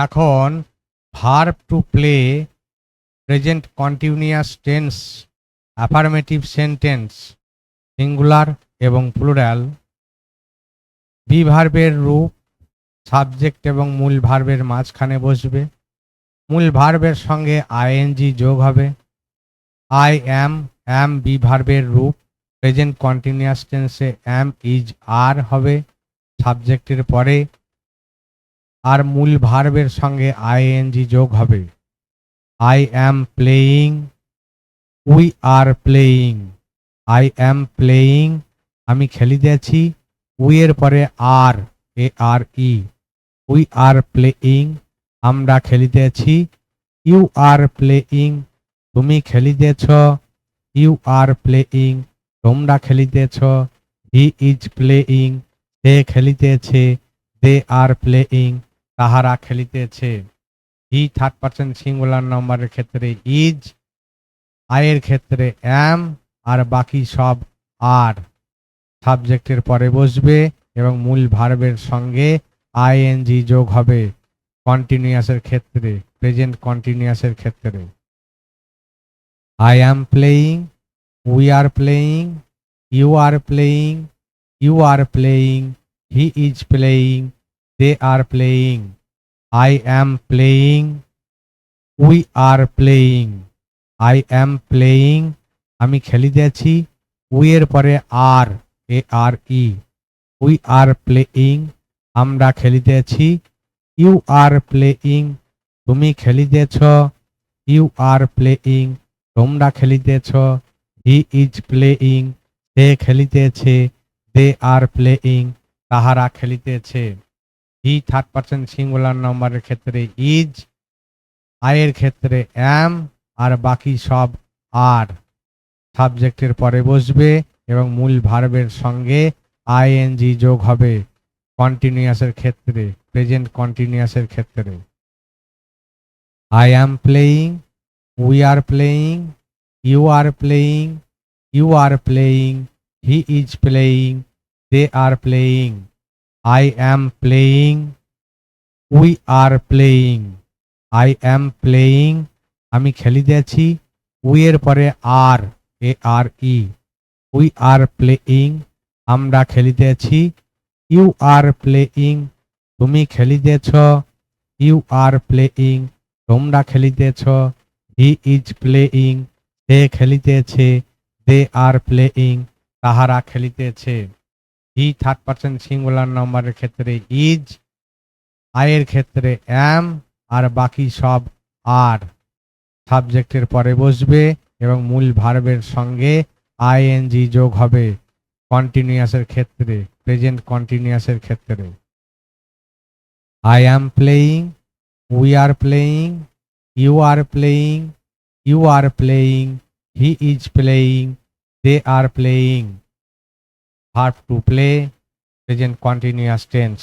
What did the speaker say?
এখন verb to play, present continuous tense, affirmative sentence, singular এবং plural, B ভার্বের রূপ সাবজেক্ট এবং মূল ভার্বের মাঝখানে বসবে। মূল ভার্বের সঙ্গে আইএনজি যোগ হবে। আই অ্যাম বি ভার্বের রূপ, প্রেজেন্ট কন্টিনিউয়াস টেন্সে অ্যাম ইজ আর হবে সাবজেক্টের পরে, আর মূল ভার্বের সঙ্গে আইএনজি যোগ হবে। I am playing, we are playing. I am playing, আমি খেলিতেছি, উই এর পরে আর, এ আর ই, উই আর প্লেয়িং, আমরা খেলিতেছি। ইউ আর প্লেয়িং, তুমি খেলিতেছ। ইউ আর প্লেয়িং, তোমরা খেলিতেছ। হি ইজ প্লেয়িং, সে খেলিতেছে। দে আর প্লেয়িং, তাহারা খেলিতেছে। হি থার্ড পারসন সিঙ্গুলার নম্বরের ক্ষেত্রে ইজ, আয়ের ক্ষেত্রে অ্যাম, আর বাকি সব আর সাবজেক্টের পরে বসবে এবং মূল ভার্বের সঙ্গে আইএনজি যোগ হবে কন্টিনিউয়াসের ক্ষেত্রে, প্রেজেন্ট কন্টিনিউয়াসের ক্ষেত্রে। I am playing, we are playing, you are playing, you are playing, he is playing, they are playing. I am playing, we are playing. I am playing, আমি খেলিতেছি, উই এর পরে আর, এ আর ই, উই আর প্লেয়িং, আমরা খেলিতেছি। You are playing, তুমি খেলিতেছ। You are playing, তোমরা খেলিতেছ। He is playing, সে খেলিতেছে। দে আর প্লেয়িং, তাহারা খেলিতেছে। হি থার্ড পারসন সিঙ্গুলার নম্বরের ক্ষেত্রে ইজ, আয়ের ক্ষেত্রে অ্যাম, আর বাকি সব আর সাবজেক্টের পরে বসবে এবং মূল ভার্বের সঙ্গে আইএনজি যোগ হবে কন্টিনিউয়াসের ক্ষেত্রে, প্রেজেন্ট কন্টিনিউয়াসের ক্ষেত্রে। I am playing, we are playing, you are playing, you are playing, he is playing, they are playing. I am playing, we are playing. I am playing, আমি খেলিতেছি, উই এর পরে আর, এ আর ই, উই আর প্লেয়িং, আমরা খেলিতেছি। You are playing, তুমি খেলিতেছ। You are playing, তোমরা খেলিতেছ। He is playing, সে খেলিতেছে। দে আর প্লেয়িং, তাহারা খেলিতেছে। হি থার্ড পারসন সিঙ্গুলার নম্বরের ক্ষেত্রে ইজ, আয়ের ক্ষেত্রে অ্যাম, আর বাকি সব আর সাবজেক্টের পরে বসবে এবং মূল ভার্বের সঙ্গে আইএনজি যোগ হবে কন্টিনিউয়াসের ক্ষেত্রে, প্রেজেন্ট কন্টিনিউয়াসের ক্ষেত্রে। I am playing, we are playing, you are playing, you are playing, he is playing, they are playing. Verb to play, present continuous tense.